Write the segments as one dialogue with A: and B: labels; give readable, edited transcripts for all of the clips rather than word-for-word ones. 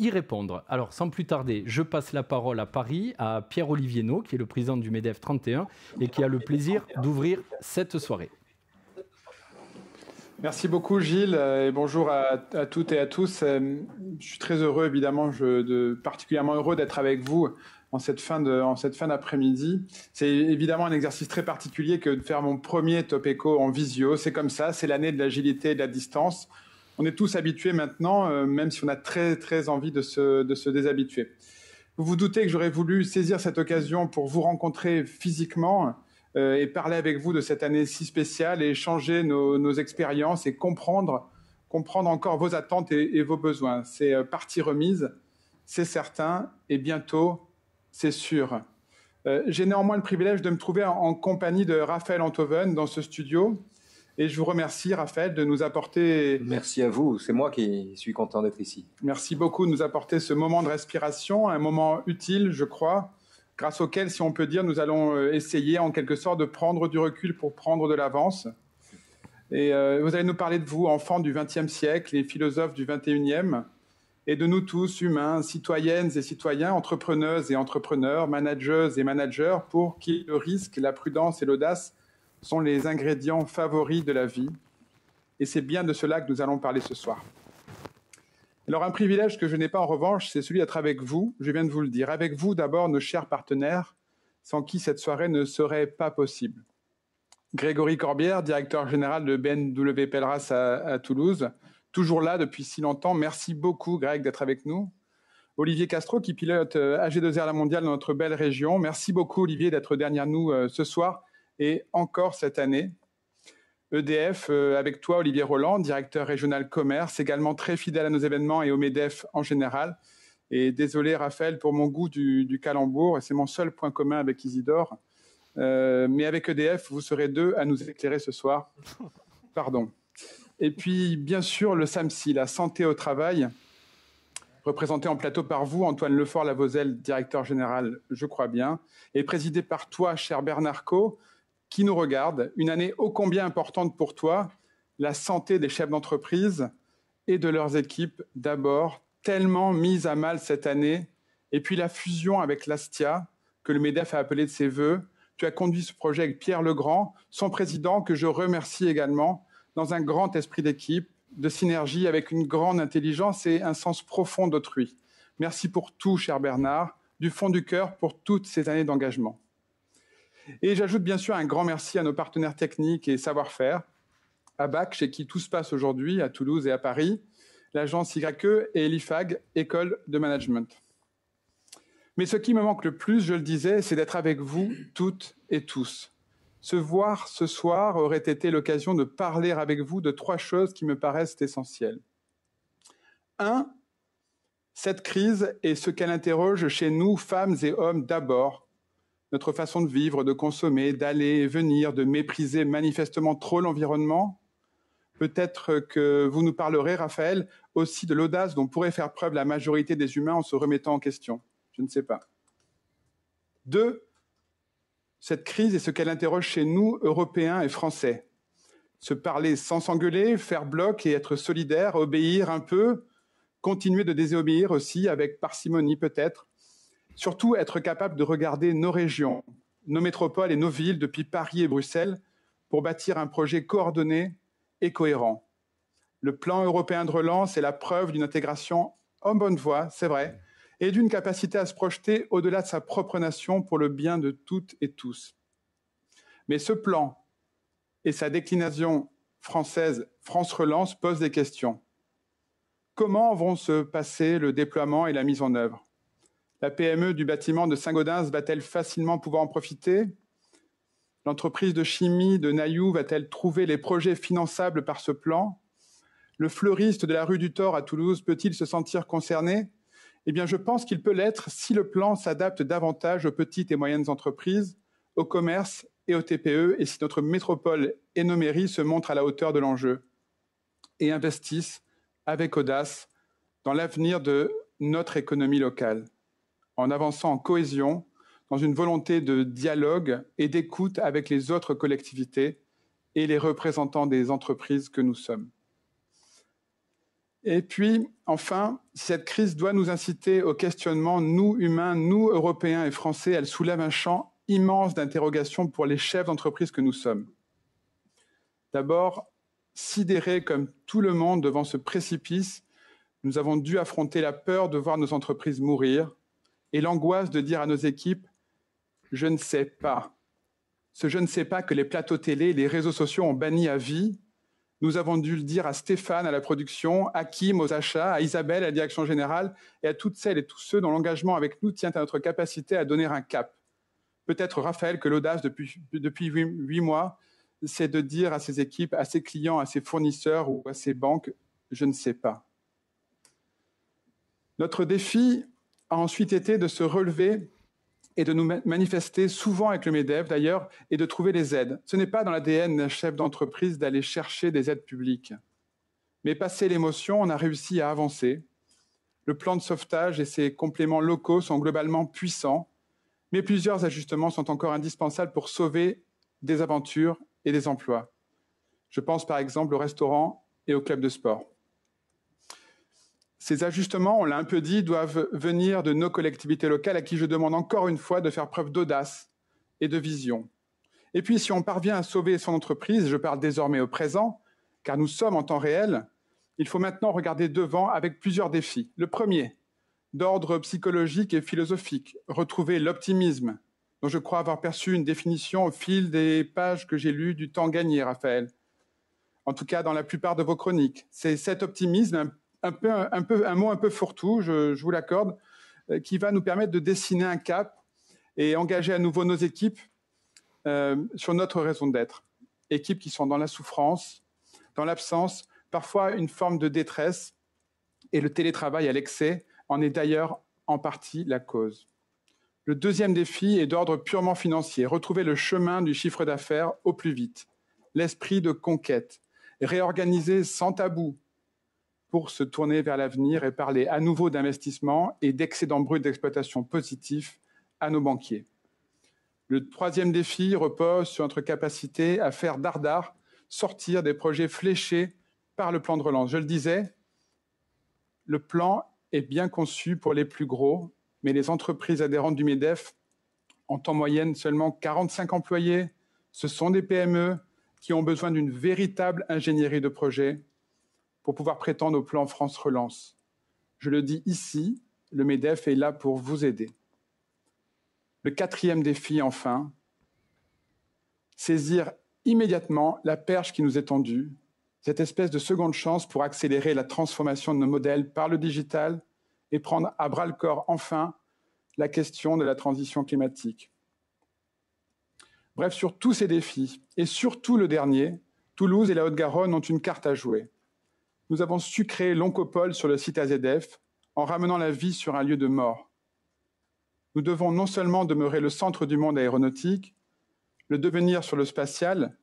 A: y répondre. Alors, sans plus tarder, je passe la parole à Paris, à Pierre-Olivier Naud, qui est le président du MEDEF 31 et qui a le plaisir d'ouvrir cette soirée.
B: Merci beaucoup Gilles et bonjour à toutes et à tous. Je suis très heureux, évidemment, particulièrement heureux d'être avec vous en cette fin d'après-midi. C'est évidemment un exercice très particulier que de faire mon premier Topéco en visio. C'est comme ça, c'est l'année de l'agilité et de la distance. On est tous habitués maintenant, même si on a très très envie de se déshabituer. Vous vous doutez que j'aurais voulu saisir cette occasion pour vous rencontrer physiquement et parler avec vous de cette année si spéciale et échanger nos expériences et comprendre encore vos attentes et vos besoins. C'est partie remise, c'est certain, et bientôt, c'est sûr. J'ai néanmoins le privilège de me trouver en compagnie de Raphaël Enthoven dans ce studio. Et je vous remercie, Raphaël, de nous apporter...
C: Merci à vous, c'est moi qui suis content d'être ici.
B: Merci beaucoup de nous apporter ce moment de respiration, un moment utile, je crois, grâce auquel, si on peut dire, nous allons essayer en quelque sorte de prendre du recul pour prendre de l'avance. Et vous allez nous parler de vous, enfants du XXe siècle et philosophes du XXIe, et de nous tous, humains, citoyennes et citoyens, entrepreneuses et entrepreneurs, manageuses et managers, pour qui le risque, la prudence et l'audace sont les ingrédients favoris de la vie. Et c'est bien de cela que nous allons parler ce soir. Alors, un privilège que je n'ai pas en revanche, c'est celui d'être avec vous, je viens de vous le dire. Avec vous, d'abord, nos chers partenaires, sans qui cette soirée ne serait pas possible. Grégory Corbière, directeur général de BMW Pelleras à Toulouse, toujours là depuis si longtemps. Merci beaucoup, Greg, d'être avec nous. Olivier Castro, qui pilote AG2R La Mondiale dans notre belle région. Merci beaucoup, Olivier, d'être derrière nous ce soir et encore cette année. EDF, avec toi, Olivier Roland, directeur régional commerce, également très fidèle à nos événements et au MEDEF en général. Et désolé, Raphaël, pour mon goût du calembour, et c'est mon seul point commun avec Isidore. Mais avec EDF, vous serez deux à nous éclairer ce soir. Pardon. Et puis, bien sûr, le SAMSI, la santé au travail, représenté en plateau par vous, Antoine Lefort-Lavozelle, directeur général, je crois bien, et présidé par toi, cher Bernard Caux, qui nous regarde. Une année ô combien importante pour toi, la santé des chefs d'entreprise et de leurs équipes d'abord, tellement mise à mal cette année, et puis la fusion avec l'Astia, que le MEDEF a appelé de ses voeux. Tu as conduit ce projet avec Pierre Legrand, son président, que je remercie également, dans un grand esprit d'équipe, de synergie, avec une grande intelligence et un sens profond d'autrui. Merci pour tout, cher Bernard, du fond du cœur, pour toutes ces années d'engagement. Et j'ajoute bien sûr un grand merci à nos partenaires techniques et savoir-faire, à BAC, chez qui tout se passe aujourd'hui, à Toulouse et à Paris, l'agence YE et l'IFAG, École de Management. Mais ce qui me manque le plus, je le disais, c'est d'être avec vous toutes et tous. Se voir ce soir aurait été l'occasion de parler avec vous de trois choses qui me paraissent essentielles. 1. Cette crise est ce qu'elle interroge chez nous, femmes et hommes d'abord, notre façon de vivre, de consommer, d'aller et venir, de mépriser manifestement trop l'environnement. Peut-être que vous nous parlerez, Raphaël, aussi de l'audace dont pourrait faire preuve la majorité des humains en se remettant en question. Je ne sais pas. 2. Cette crise est ce qu'elle interroge chez nous, Européens et Français. Se parler sans s'engueuler, faire bloc et être solidaire, obéir un peu, continuer de désobéir aussi, avec parcimonie peut-être. Surtout être capable de regarder nos régions, nos métropoles et nos villes depuis Paris et Bruxelles pour bâtir un projet coordonné et cohérent. Le plan européen de relance est la preuve d'une intégration en bonne voie, c'est vrai, et d'une capacité à se projeter au-delà de sa propre nation pour le bien de toutes et tous. Mais ce plan et sa déclinaison française France Relance posent des questions. Comment vont se passer le déploiement et la mise en œuvre ? La PME du bâtiment de Saint-Gaudens va-t-elle facilement pouvoir en profiter ? L'entreprise de chimie de Nailloux va-t-elle trouver les projets finançables par ce plan ? Le fleuriste de la rue du Thor à Toulouse peut-il se sentir concerné ? Eh bien, je pense qu'il peut l'être si le plan s'adapte davantage aux petites et moyennes entreprises, au commerce et aux TPE, et si notre métropole et nos mairies se montrent à la hauteur de l'enjeu et investissent avec audace dans l'avenir de notre économie locale, en avançant en cohésion, dans une volonté de dialogue et d'écoute avec les autres collectivités et les représentants des entreprises que nous sommes. Et puis, enfin, cette crise doit nous inciter au questionnement, nous humains, nous Européens et Français, elle soulève un champ immense d'interrogations pour les chefs d'entreprise que nous sommes. D'abord, sidérés comme tout le monde devant ce précipice, nous avons dû affronter la peur de voir nos entreprises mourir et l'angoisse de dire à nos équipes « je ne sais pas ». Ce « je ne sais pas » que les plateaux télé, les réseaux sociaux ont banni à vie. Nous avons dû le dire à Stéphane, à la production, à Kim, aux achats, à Isabelle, à la direction générale, et à toutes celles et tous ceux dont l'engagement avec nous tient à notre capacité à donner un cap. Peut-être, Raphaël, que l'audace depuis 8 mois, c'est de dire à ses équipes, à ses clients, à ses fournisseurs ou à ses banques, je ne sais pas. Notre défi a ensuite été de se relever et de nous manifester souvent avec le MEDEF d'ailleurs, et de trouver des aides. Ce n'est pas dans l'ADN d'un chef d'entreprise d'aller chercher des aides publiques. Mais passé l'émotion, on a réussi à avancer. Le plan de sauvetage et ses compléments locaux sont globalement puissants, mais plusieurs ajustements sont encore indispensables pour sauver des aventures et des emplois. Je pense par exemple aux restaurants et aux clubs de sport. Ces ajustements, on l'a un peu dit, doivent venir de nos collectivités locales à qui je demande encore une fois de faire preuve d'audace et de vision. Et puis, si on parvient à sauver son entreprise, je parle désormais au présent, car nous sommes en temps réel, il faut maintenant regarder devant avec plusieurs défis. Le premier, d'ordre psychologique et philosophique, retrouver l'optimisme, dont je crois avoir perçu une définition au fil des pages que j'ai lues du temps gagné, Raphaël. En tout cas, dans la plupart de vos chroniques. C'est cet optimisme, un mot un peu fourre-tout, je vous l'accorde, qui va nous permettre de dessiner un cap et engager à nouveau nos équipes sur notre raison d'être. Équipes qui sont dans la souffrance, dans l'absence, parfois une forme de détresse, et le télétravail à l'excès en est d'ailleurs en partie la cause. Le deuxième défi est d'ordre purement financier, retrouver le chemin du chiffre d'affaires au plus vite, l'esprit de conquête, réorganiser sans tabou, pour se tourner vers l'avenir et parler à nouveau d'investissement et d'excédent brut d'exploitation positif à nos banquiers. Le troisième défi repose sur notre capacité à faire dardard sortir des projets fléchés par le plan de relance. Je le disais, le plan est bien conçu pour les plus gros, mais les entreprises adhérentes du MEDEF ont en moyenne seulement 45 employés. Ce sont des PME qui ont besoin d'une véritable ingénierie de projet pour pouvoir prétendre au plan France Relance. Je le dis ici, le MEDEF est là pour vous aider. Le quatrième défi, enfin, saisir immédiatement la perche qui nous est tendue, cette espèce de seconde chance pour accélérer la transformation de nos modèles par le digital et prendre à bras-le-corps, enfin, la question de la transition climatique. Bref, sur tous ces défis, et surtout le dernier, Toulouse et la Haute-Garonne ont une carte à jouer. Nous avons su créer l'Oncopole sur le site AZF en ramenant la vie sur un lieu de mort. Nous devons non seulement demeurer le centre du monde aéronautique, le devenir sur le spatial,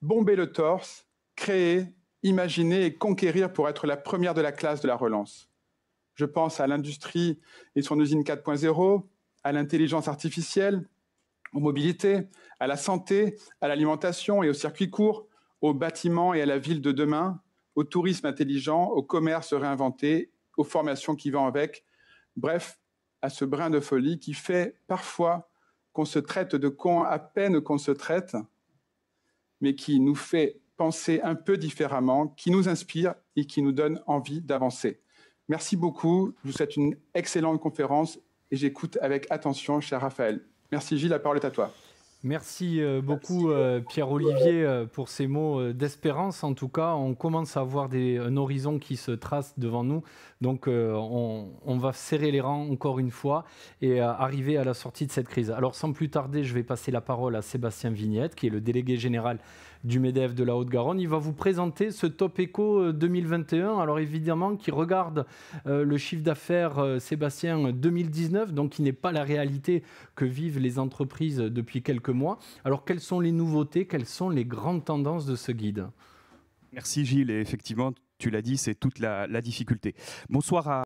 B: bomber le torse, créer, imaginer et conquérir pour être la première de la classe de la relance. Je pense à l'industrie et son usine 4.0, à l'intelligence artificielle, aux mobilités, à la santé, à l'alimentation et aux circuits courts, aux bâtiments et à la ville de demain, au tourisme intelligent, au commerce réinventé, aux formations qui vont avec, bref, à ce brin de folie qui fait parfois qu'on se traite de cons à peine qu'on se traite, mais qui nous fait penser un peu différemment, qui nous inspire et qui nous donne envie d'avancer. Merci beaucoup, je vous souhaite une excellente conférence et j'écoute avec attention, cher Raphaël. Merci Gilles, la parole est à toi.
A: Merci beaucoup Pierre-Olivier pour ces mots d'espérance. En tout cas, on commence à voir un horizon qui se trace devant nous. Donc on va serrer les rangs encore une fois et arriver à la sortie de cette crise. Alors sans plus tarder, je vais passer la parole à Sébastien Vignette, qui est le délégué général du MEDEF de la Haute-Garonne. Il va vous présenter ce Top Éco 2021. Alors évidemment, qui regarde le chiffre d'affaires Sébastien 2019, donc qui n'est pas la réalité que vivent les entreprises depuis quelques mois. Alors quelles sont les nouveautés, quelles sont les grandes tendances de ce guide ?
D: Merci Gilles, et effectivement, tu l'as dit, c'est toute la difficulté. Bonsoir à